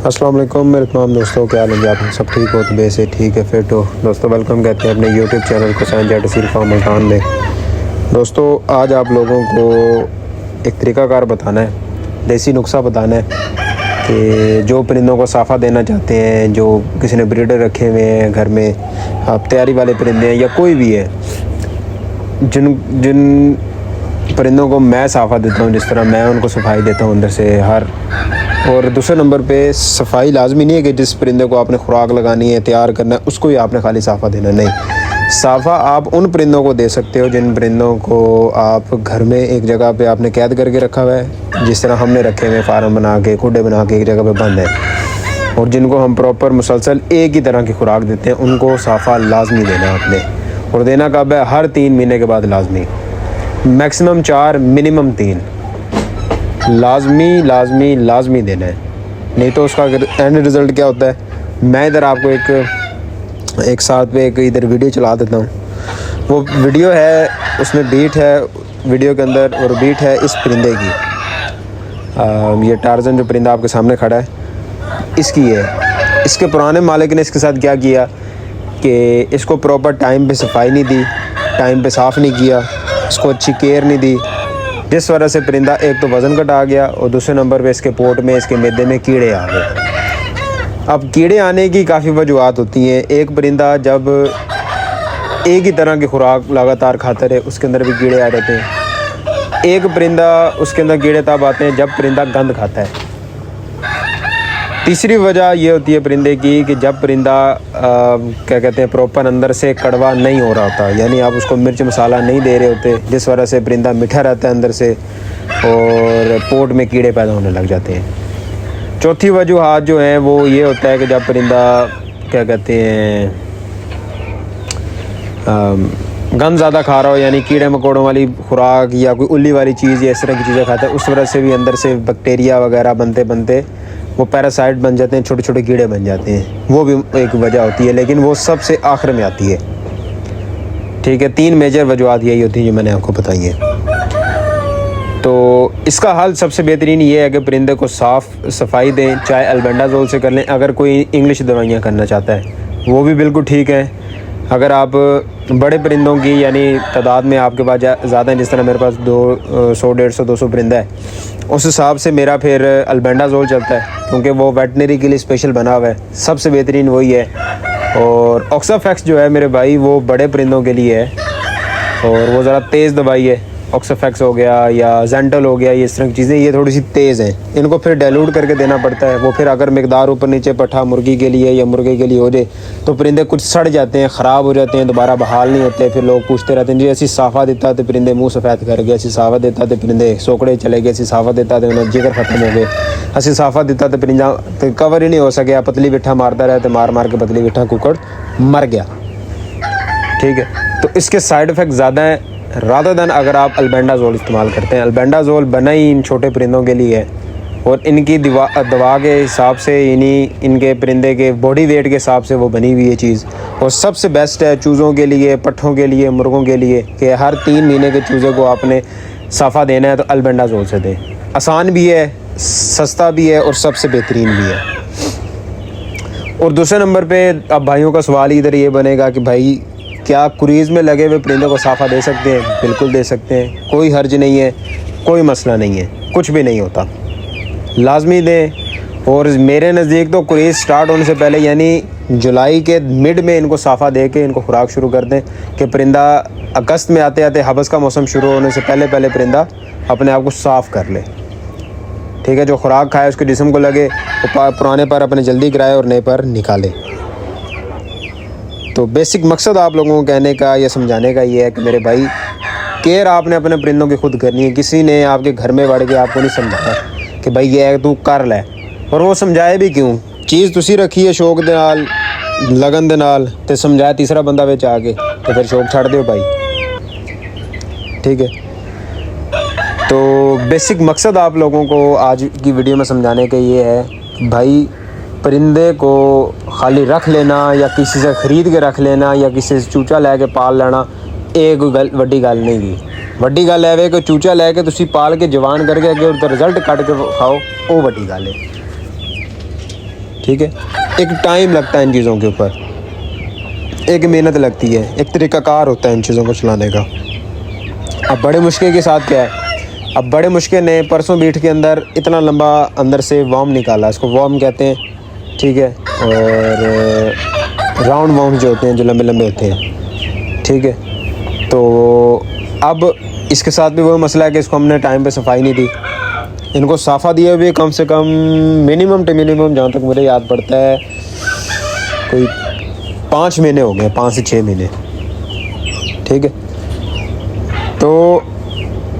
अस्सलाम वालेकुम मेरे तमाम दोस्तों, क्या हाल है? आप सब ठीक हो? तो बेसे ठीक है, फिट हो? दोस्तों वेलकम कहते हैं अपने यूट्यूब चैनल को साइन जेट सील फार्म मल्टान में। दोस्तों आज आप लोगों को एक तरीक़ाकार बताना है, देसी नुस्खा बताना है कि जो परिंदों को साफ़ा देना चाहते हैं, जो किसी ने ब्रीडर रखे हुए हैं घर में, आप तैयारी वाले परिंदे हैं या कोई भी है, जिन परिंदों को मैं साफ़ा देता हूँ, जिस तरह मैं उनको सफाई देता हूँ अंदर से हर। और दूसरे नंबर पे सफाई लाजमी नहीं है कि जिस परिंदे को आपने खुराक लगानी है, तैयार करना है, उसको ही आपने खाली साफ़ा देना, नहीं। साफ़ा आप उन परिंदों को दे सकते हो जिन परिंदों को आप घर में एक जगह पे आपने कैद करके रखा हुआ है, जिस तरह हमने रखे हुए फार्म बना के, खुडे बना के एक जगह पे बंद है, और जिनको हम प्रॉपर मुसलसल एक ही तरह की खुराक देते हैं, उनको साफ़ा लाजमी देना है आपने। और देना कब है? हर 3 महीने के बाद लाजमी, मैक्सिमम 4 मिनिमम 3 लाजमी देना है। नहीं तो उसका एंड रिज़ल्ट क्या होता है, मैं इधर आपको एक साथ पे एक इधर वीडियो चला देता हूँ। वो वीडियो है, उसमें बीट है वीडियो के अंदर, और बीट है इस परिंदे की। ये टार्जन जो परिंदा आपके सामने खड़ा है, इसकी है। इसके पुराने मालिक ने इसके साथ क्या किया कि इसको प्रॉपर टाइम पे सफाई नहीं दी, टाइम पे साफ़ नहीं किया, इसको अच्छी केयर नहीं दी, जिस वजह से परिंदा एक तो वज़न घटा गया और दूसरे नंबर पे इसके पोट में, इसके मैदे में कीड़े आ गए। अब कीड़े आने की काफ़ी वजूहत होती हैं। एक परिंदा जब एक ही तरह की खुराक लगातार खाता रहे, उसके अंदर भी कीड़े आ जाते हैं। एक परिंदा, उसके अंदर कीड़े तब आते हैं जब परिंदा गंद खाता है। तीसरी वजह ये होती है परिंदे की कि जब परिंदा क्या कहते हैं, प्रॉपर अंदर से कड़वा नहीं हो रहा होता, यानी आप उसको मिर्च मसाला नहीं दे रहे होते, जिस वजह से परिंदा मीठा रहता है अंदर से और पोट में कीड़े पैदा होने लग जाते हैं। चौथी वजूहत जो है वो ये होता है कि जब परिंदा क्या कहते हैं गंद ज़्यादा खा रहा हो, यानी कीड़े मकोड़ों वाली खुराक या कोई उल्ली वाली चीज़ या इस तरह की चीज़ें खाता है, उस वजह से भी अंदर से बैक्टीरिया वगैरह बनते बनते वो पैरासाइट बन जाते हैं, छोटे छोटे कीड़े बन जाते हैं। वो भी एक वजह होती है, लेकिन वो सबसे आखिर में आती है। ठीक है, 3 मेजर वजूहत यही होती हैं जो मैंने आपको बताई है। तो इसका हल सबसे बेहतरीन ये है कि परिंदे को सफाई दें, चाहे अल्बेंडाजोल से कर लें। अगर कोई इंग्लिश दवाइयाँ करना चाहता है वो भी बिल्कुल ठीक है। अगर आप बड़े परिंदों की यानी तादाद में आपके पास ज़्यादा है, जिस तरह मेरे पास 100, 150, 200 परिंदा है, उस हिसाब से मेरा फिर अल्बेंडाजोल चलता है, क्योंकि वो वेटनरी के लिए स्पेशल बना हुआ है। सबसे बेहतरीन वही है। और ऑक्साफैक्स जो है मेरे भाई, वो बड़े परिंदों के लिए है और वो ज़रा तेज़ दवाई है। ऑक्साफैक्स हो गया या जेंटल हो गया, ये इस तरह की चीज़ें ये थोड़ी सी तेज़ हैं, इनको फिर डाइल्यूट करके देना पड़ता है। वो फिर अगर मिकदार ऊपर नीचे पट्ठा मुर्गी के लिए या मुर्गे के लिए हो जाए तो परिंदे कुछ सड़ जाते हैं, ख़राब हो जाते हैं, दोबारा बहाल नहीं होते। फिर लोग पूछते रहते हैं जी असी साफ़ा देता तो परिंदे मुँह सफ़ेद कर गए, असी साफ़ा देता तो परिंदे सोकड़े चले गए, असी साफ़ा देता तो उन्हें जिगर ख़त्म हो गए, असी साफ़ा देता तो परिंदा तो कवर ही नहीं हो सके, पतली बिठा मारता रहे तो मार मार के पतली बिठा कुकड़ मर गया। ठीक है, तो इसके साइड इफ़ेक्ट ज़्यादा हैं रादर दैन अगर आप अल्बेंडाजोल इस्तेमाल करते हैं। अल्बेंडाजोल बना ही इन छोटे परिंदों के लिए है और इनकी दवा के हिसाब से, यानी इनके परिंदे के बॉडी वेट के हिसाब से वो बनी हुई है चीज़। और सबसे बेस्ट है चूज़ों के लिए, पट्ठों के लिए, मुर्गों के लिए कि हर 3 महीने के चूज़े को आपने साफ़ा देना है तो अल्बेंडाजोल से दें। आसान भी है, सस्ता भी है और सबसे बेहतरीन भी है। और दूसरे नंबर पर अब भाइयों का सवाल इधर ये बनेगा कि भाई क्या कुरीज़ में लगे हुए परिंदों को साफ़ा दे सकते हैं? बिल्कुल दे सकते हैं, कोई हर्ज नहीं है, कोई मसला नहीं है, कुछ भी नहीं होता, लाजमी दें। और मेरे नज़दीक तो कुरीज़ स्टार्ट होने से पहले यानी जुलाई के मिड में इनको साफ़ा दे के इनको खुराक शुरू कर दें कि परिंदा अगस्त में आते आते हबस का मौसम शुरू होने से पहले पहले परिंदा अपने आप को साफ़ कर ले। ठीक है, जो खुराक खाए उसके जिस्म को लगे, तो पुराने पर अपने जल्दी गिराए और नए पर निकाले। तो बेसिक मकसद आप लोगों को कहने का या समझाने का ये है कि मेरे भाई, केयर आपने अपने परिंदों की खुद करनी है। किसी ने आपके घर में बढ़ के आपको नहीं समझाया कि भाई ये है तू कर ले, और वो समझाए भी क्यों? चीज़ तुसी रखी है शौक दे नाल, लगन दे नाल, ते समझाया तीसरा बंदा विच आके तो फिर शौक छड़ दो भाई। ठीक है, तो बेसिक मकसद आप लोगों को आज की वीडियो में समझाने का ये है भाई, परिंदे को खाली रख लेना या किसी से ख़रीद के रख लेना या किसी से चूचा लैके पाल लेना ये कोई गल वड्डी गल नहीं गी। वड्डी गल है कि चूचा लैके तुसी पाल के जवान करके अगे उसका रिजल्ट कट के खाओ, वो वड्डी गल है। ठीक है। एक टाइम लगता है इन चीज़ों के ऊपर, एक मेहनत लगती है, एक तरीक़ाकार होता है इन चीज़ों को चलाने का। अब बड़े मुश्किल के साथ क्या है, अब बड़े मुश्किल ने परसों बीट के अंदर इतना लंबा अंदर से वॉर्म निकाला, इसको वॉर्म कहते हैं, ठीक है। और राउंड वॉर्म जो होते हैं, जो लंबे लंबे होते हैं, ठीक है। तो अब इसके साथ भी वो मसला है कि इसको हमने टाइम पे सफाई नहीं दी। इनको साफ़ा दिए हुए कम से कम मिनिमम टू मिनिमम, जहाँ तक मुझे याद पड़ता है, कोई 5 महीने हो गए, 5 से 6 महीने, ठीक है। तो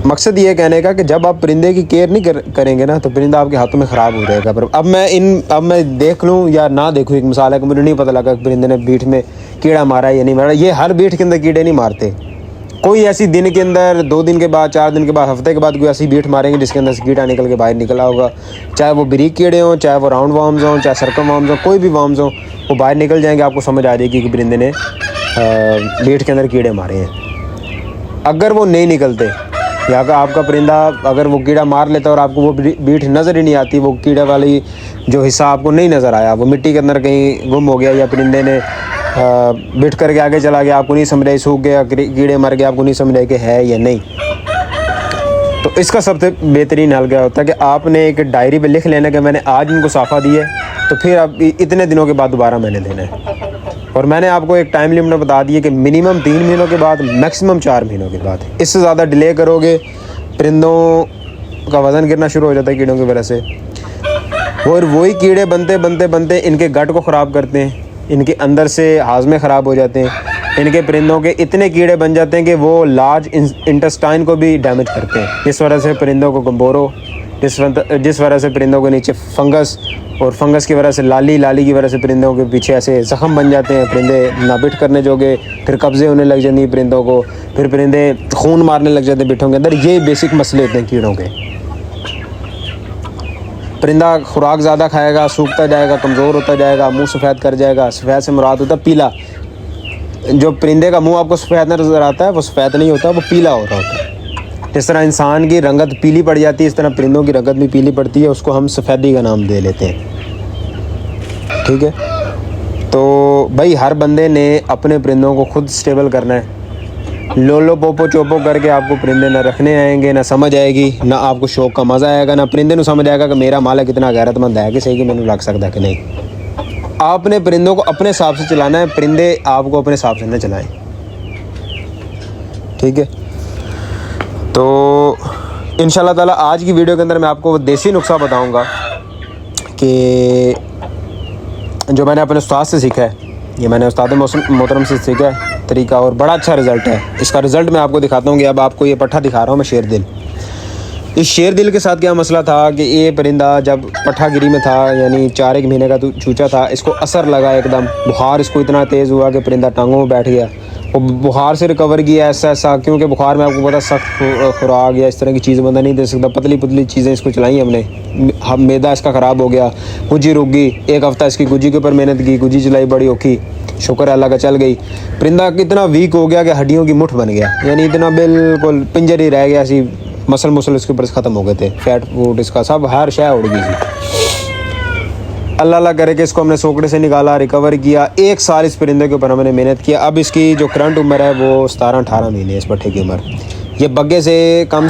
मकसद ये कहने का कि जब आप परिंदे की केयर नहीं करेंगे ना, तो परिंदा आपके हाथों में ख़राब हो जाएगा। पर अब मैं देख लूँ या ना देखूँ, एक मिसाल है कि मुझे नहीं पता लगा कि परिंदे ने बीट में कीड़ा मारा है या नहीं मारा। ये हर बीट के अंदर कीड़े नहीं मारते। कोई ऐसी दिन के अंदर 2 दिन के बाद, 4 दिन के बाद, हफ्ते के बाद कोई ऐसी बीट मारेंगे जिसके अंदर से कीड़ा निकल के बाहर निकला होगा। चाहे वो ब्रीक कीड़े हों, चाहे वो राउंड वार्म्स हों, चाहे सर्कम वार्म्स हों, कोई भी वार्म्स हों, वो बाहर निकल जाएंगे। आपको समझ आ जाएगी कि परिंदे ने बीट के अंदर कीड़े मारे हैं। अगर वो नहीं निकलते, या अगर आपका परिंदा अगर वो कीड़ा मार लेता और आपको वो बीट नज़र ही नहीं आती, वो कीड़ा वाली जो हिस्सा आपको नहीं नज़र आया, वो मिट्टी के अंदर कहीं गुम हो गया, या परिंदे ने बिट करके आगे चला गया, आपको नहीं समझ रहे, सूख गया, कीड़े मर गए, आपको नहीं समझ रहे कि है या नहीं, तो इसका सबसे बेहतरीन हल क्या होता है कि आपने एक डायरी पे लिख लेना कि मैंने आज इनको साफ़ा दिए, तो फिर अब इतने दिनों के बाद दोबारा मैंने देना है। और मैंने आपको एक टाइम लिमिट बता दी है कि मिनिमम 3 महीनों के बाद, मैक्सिमम 4 महीनों के बाद। इससे ज़्यादा डिले करोगे, परिंदों का वज़न गिरना शुरू हो जाता है कीड़ों की वजह से। और वही कीड़े बनते इनके गट को ख़राब करते हैं, इनके अंदर से हाजमे ख़राब हो जाते हैं। इनके परिंदों के इतने कीड़े बन जाते हैं कि वो लार्ज इंटेस्टाइन को भी डैमेज करते हैं। इस वजह से परिंदों को गंबोरो, जिस वजह से परिंदों के नीचे फंगस, और फंगस की वजह से लाली की वजह से परिंदों के पीछे ऐसे ज़ख़म बन जाते हैं। परिंदे ना बिट करने जोगे, फिर कब्ज़े होने लग जाती हैं परिंदों को, फिर परिंदे खून मारने लग जाते हैं बिठों के अंदर। ये बेसिक मसले होते हैं कीड़ों के। परिंदा खुराक ज़्यादा खाएगा, सूखता जाएगा, कमज़ोर होता जाएगा, मुंह सफ़ेद कर जाएगा। सफ़ेद से मुराद होता है पीला। जो परिंदे का मुंह आपको सफ़ेद नज़र आता है, वो सफ़ेद नहीं होता, वो पीला हो रहा होता है। जिस तरह इंसान की रंगत पीली पड़ जाती है, इस तरह परिंदों की रंगत भी पीली पड़ती है। उसको हम सफ़ेदी का नाम दे लेते हैं, ठीक है। तो भाई हर बंदे ने अपने परिंदों को खुद स्टेबल करना है। लोलो पोपो चोपो करके आपको परिंदे ना रखने आएंगे, ना समझ आएगी, ना आपको शौक़ का मज़ा आएगा, ना परिंदे को समझ आएगा कि मेरा मालिक इतना गैरतमंद है कि सही कि मैंने लग सकता है कि नहीं। आपने परिंदों को अपने हिसाब से चलाना है, परिंदे आपको अपने हिसाब से न चलाएं, ठीक है। तो इंशाल्लाह ताला आज की वीडियो के अंदर मैं आपको वो देसी नुस्खा बताऊंगा कि जो मैंने अपने उस्ताद से सीखा है। ये मैंने उस्ताद मोहतरम से सीखा है तरीका, और बड़ा अच्छा रिज़ल्ट है। इसका रिज़ल्ट मैं आपको दिखाता हूँ कि अब आपको ये पट्ठा दिखा रहा हूँ मैं, शेर दिल। इस शेर दिल के साथ क्या मसला था कि ये परिंदा जब पट्ठा गिरी में था, यानी 4-1 महीने का चूचा था, इसको असर लगा एकदम, बुखार इसको इतना तेज़ हुआ कि परिंदा टांगों में बैठ गया। वो बुखार से रिकवर किया ऐसा, क्योंकि बुखार में आपको पता सख्त खुराक या इस तरह की चीज़ें बंदा नहीं दे सकता। पतली चीज़ें इसको चलाई हमने, मैदा इसका ख़राब हो गया, गुज्जी रुक गई। 1 हफ़्ता इसकी गुज्जी के ऊपर मेहनत की, गुज्जी चलाई बड़ी औखी, शुक्र है अल्लाह का चल गई। परिंदा इतना वीक हो गया कि हड्डियों की मुठ बन गया, यानी इतना बिल्कुल पिंजर ही रह गया, ऐसी मसल इसके ऊपर ख़त्म हो गए थे, फैट फूट इसका सब हर शय उड़ गई थी। अल्लाह करे कि इसको हमने सोकड़े से निकाला, रिकवर किया। 1 साल इस परिंदे के ऊपर हमने मेहनत किया। अब इसकी जो करंट उम्र है वो 17-18 महीने है इस पट्ठे की उम्र। ये बग्गे से कम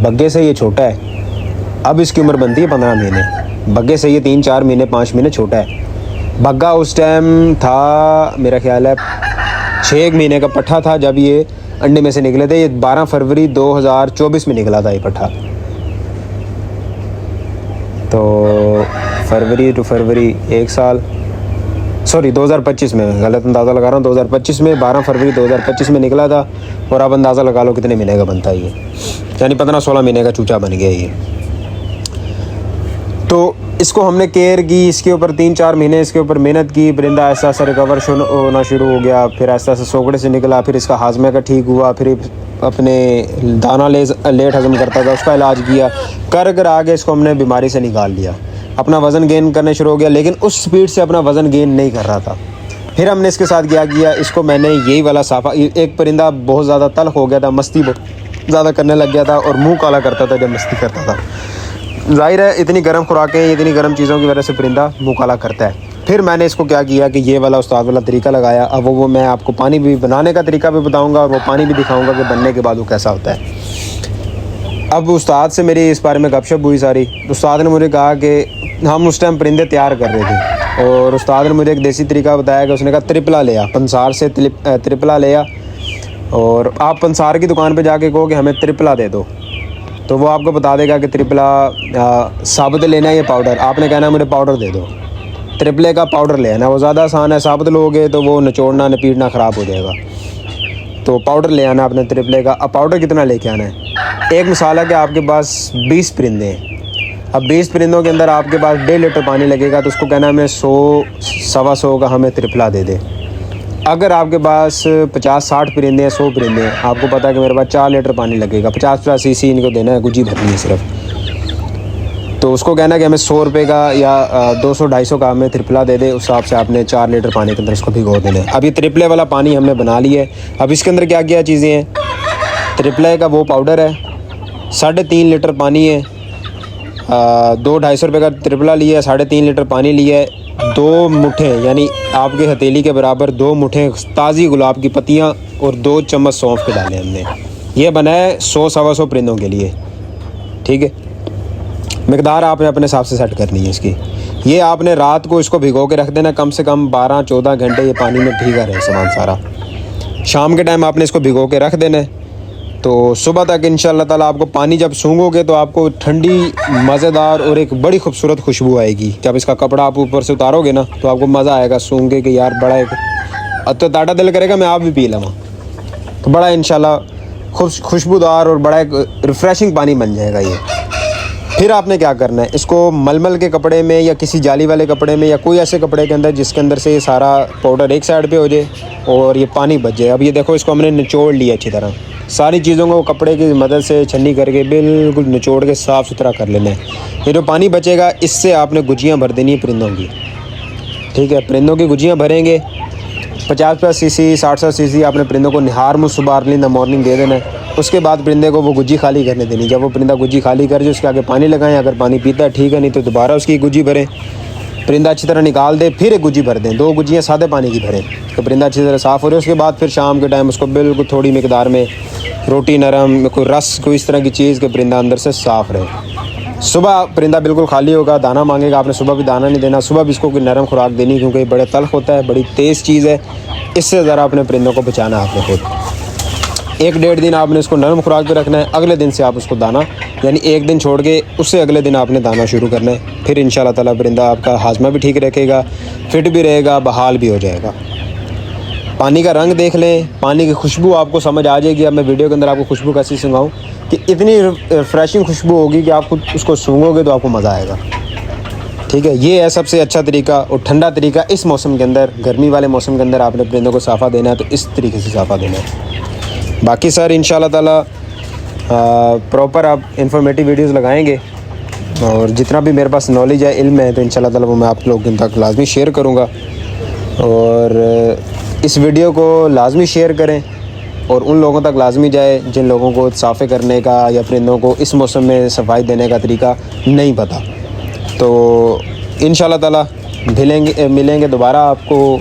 बग्गे से ये छोटा है। अब इसकी उम्र बनती है 15 महीने, बग्गे से ये 3-4 महीने 5 महीने छोटा है। बग्गा उस टाइम था मेरा ख्याल है 6 महीने का पट्ठा था जब ये अंडे में से निकले थे। ये 12 फरवरी 2024 में निकला था ये पट्ठा। तो फरवरी टू फरवरी 1 साल, 2025 में, गलत अंदाज़ा लगा रहा हूँ, 2025 में 12 फरवरी 2025 में निकला था। और अब अंदाज़ा लगा लो कितने महीने का बनता है ये, यानी 15-16 महीने का चूचा बन गया ये। तो इसको हमने केयर की, इसके ऊपर 3-4 महीने इसके ऊपर मेहनत की। परिंदा ऐसा रिकवर होना शुरू हो गया, फिर ऐसा सोकड़े से निकला, फिर इसका हाजमे का ठीक हुआ, फिर अपने दाना लेट हजम करता था, उसका इलाज किया, कर आगे इसको हमने बीमारी से निकाल लिया। अपना वज़न गेन करने शुरू हो गया, लेकिन उस स्पीड से अपना वज़न गेन नहीं कर रहा था। फिर हमने इसके साथ क्या किया, इसको मैंने यही वाला साफ़ा, एक परिंदा बहुत ज़्यादा तल्ख हो गया था, मस्ती बहुत ज़्यादा करने लग गया था और मुंह काला करता था जब मस्ती करता था। ज़ाहिर है इतनी गर्म खुराकें, इतनी गर्म चीज़ों की वजह से परिंदा मुँह काला करता है। फिर मैंने इसको क्या किया कि ये वाला उस्ताद वाला तरीका लगाया। अब वो मैं आपको पानी भी बनाने का तरीका भी बताऊँगा और वो पानी भी दिखाऊँगा कि बनने के बाद वो कैसा होता है। अब उस्ताद से मेरी इस बारे में गपशप हुई सारी। उस्ताद ने मुझे कहा कि हम उस टाइम परिंदे तैयार कर रहे थे और उस्ताद ने मुझे एक देसी तरीका बताया कि उसने कहा त्रिपला लिया, पंसार से त्रिपला लिया और आप पंसार की दुकान पे जाके कहो कि हमें त्रिपला दे दो, तो वो आपको बता देगा कि त्रिपला साबुत लेना है या पाउडर। आपने कहना है मुझे पाउडर दे दो, त्रिपले का पाउडर लेना, वो ज़्यादा आसान है। साबुत लोगे तो वो निचोड़ना नपीटना ख़राब हो जाएगा, तो पाउडर ले आना आपने त्रिपले का। अब पाउडर कितना लेके आना है, एक मिसाल है कि आपके पास 20 परिंदे हैं। अब 20 परिंदों के अंदर आपके पास 1.5 लीटर पानी लगेगा, तो उसको कहना है हमें 100 सवा 100 का हमें त्रिपला दे दे। अगर आपके पास 50-60 परिंदे हैं, 100 परिंदे हैं, आपको पता है कि मेरे पास 4 लीटर पानी लगेगा, 50-50 सीसी इनको देना है, गुज्जी भरनी है सिर्फ, तो उसको कहना है कि हमें 100 रुपये का या 200-250 का हमें त्रिपला दे दे। उस हिसाब से आपने 4 लीटर पानी के अंदर इसको भिगो देना है। अब ये त्रिपले वाला पानी हमने बना लिया है। अब इसके अंदर क्या क्या चीज़ें हैं, त्रिपले का वो पाउडर है, 3.5 लीटर पानी है, 200-250 रुपये का त्रिपला लिया है, 3.5 लीटर पानी लिया है, 2 मुट्ठे यानी आपके हथेली के बराबर 2 मुट्ठे ताज़ी गुलाब की पत्तियाँ और 2 चम्मच सौंफ के डाले हमने। ये बना है 100-125 परिंदों के लिए, ठीक है। मिकदार आपने अपने हिसाब से सेट करनी है इसकी। ये आपने रात को इसको भिगो के रख देना, कम से कम 12-14 घंटे ये पानी में भीगा रहे सामान सारा। शाम के टाइम आपने इसको भिगो के रख देना है, तो सुबह तक इंशाल्लाह ताला आपको पानी जब सूंघोगे तो आपको ठंडी मज़ेदार और एक बड़ी खूबसूरत खुशबू आएगी। जब इसका कपड़ा आप ऊपर से उतारोगे ना तो आपको मज़ा आएगा सूंघ के कि यार बड़ा एक तो ताटा दिल करेगा मैं आप भी पी लूँ, तो बड़ा इंशाल्लाह खुशबूदार और बड़ा एक रिफ़्रेशिंग पानी बन जाएगा ये। फिर आपने क्या करना है, इसको मलमल के कपड़े में या किसी जाली वाले कपड़े में या कोई ऐसे कपड़े के अंदर जिसके अंदर से ये सारा पाउडर एक साइड पे हो जाए और ये पानी बच जाए। अब ये देखो इसको हमने निचोड़ लिया अच्छी तरह, सारी चीज़ों को कपड़े की मदद से छन्नी करके बिल्कुल निचोड़ के साफ़ सुथरा कर लेना है। ये जो पानी बचेगा इससे आपने गुजियाँ भर देनी है परिंदों की, ठीक है। परिंदों की गुजियाँ भरेंगे, 50-50 सीसी 60-60 सीसी आपने परिंदों को निहार मुँह सुबह अर्ली इन द मॉर्निंग दे देना है। उसके बाद परिंदे को वो गुज्जी खाली करने देनी। जब वो परिंदा गुज्जी खाली कर जाए उसके आगे पानी लगाएं, अगर पानी पीता है ठीक है, नहीं तो दोबारा उसकी गुज्जी भरें, परिंदा अच्छी तरह निकाल दे, फिर एक गुज्जी भर दें, 2 गुज्जियाँ सादे पानी की भरें, तो परिंदा अच्छी तरह साफ़ हो रहा है। उसके बाद फिर शाम के टाइम उसको बिल्कुल थोड़ी मिकदार में रोटी नरम कोई रस कोई इस तरह की चीज़ के परिंदा अंदर से साफ़ रहे। सुबह परिंदा बिल्कुल खाली होगा, दाना मांगेगा, आपने सुबह भी दाना नहीं देना, सुबह भी इसको कोई नरम खुराक देनी, क्योंकि ये बड़े तल्ख होता है, बड़ी तेज़ चीज़ है। इससे ज़रा अपने परिंदों को बचाना आपने खुद। 1-1.5 दिन आपने इसको नरम खुराक पे रखना है, अगले दिन से आप उसको दाना यानी एक दिन छोड़ के उससे अगले दिन आपने दाना शुरू करना है। फिर इंशाल्लाह ताला परिंदा आपका हाजमा भी ठीक रखेगा, फिट भी रहेगा, बहाल भी हो जाएगा। पानी का रंग देख लें, पानी की खुशबू आपको समझ आ जाएगी। अब मैं वीडियो के अंदर आपको खुशबू कैसी सुनाऊँ कि इतनी रिफ्रेशिंग खुशबू होगी कि आप खुद उसको सूंघोगे तो आपको मज़ा आएगा, ठीक है। ये है सबसे अच्छा तरीका और ठंडा तरीका इस मौसम के अंदर, गर्मी वाले मौसम के अंदर आपने परिंदों को साफ़ा देना है तो इस तरीके से साफ़ा देना है। बाकी सर इंशाल्लाह ताला प्रॉपर आप इंफॉर्मेटिव वीडियोस लगाएंगे और जितना भी मेरे पास नॉलेज है, इल्म है, तो इंशाल्लाह ताला वो मैं आप लोगों तक लाजमी शेयर करूँगा। और इस वीडियो को लाजमी शेयर करें और उन लोगों तक लाजमी जाए जिन लोगों को साफ़े करने का या परिंदों को इस मौसम में सफाई देने का तरीका नहीं पता। तो इंशाल्लाह ताला मिलेंगे दोबारा आपको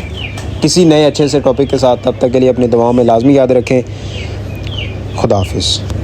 किसी नए अच्छे से टॉपिक के साथ। तब तक के लिए अपनी दुआओं में लाजमी याद रखें। खुदा हाफिज़।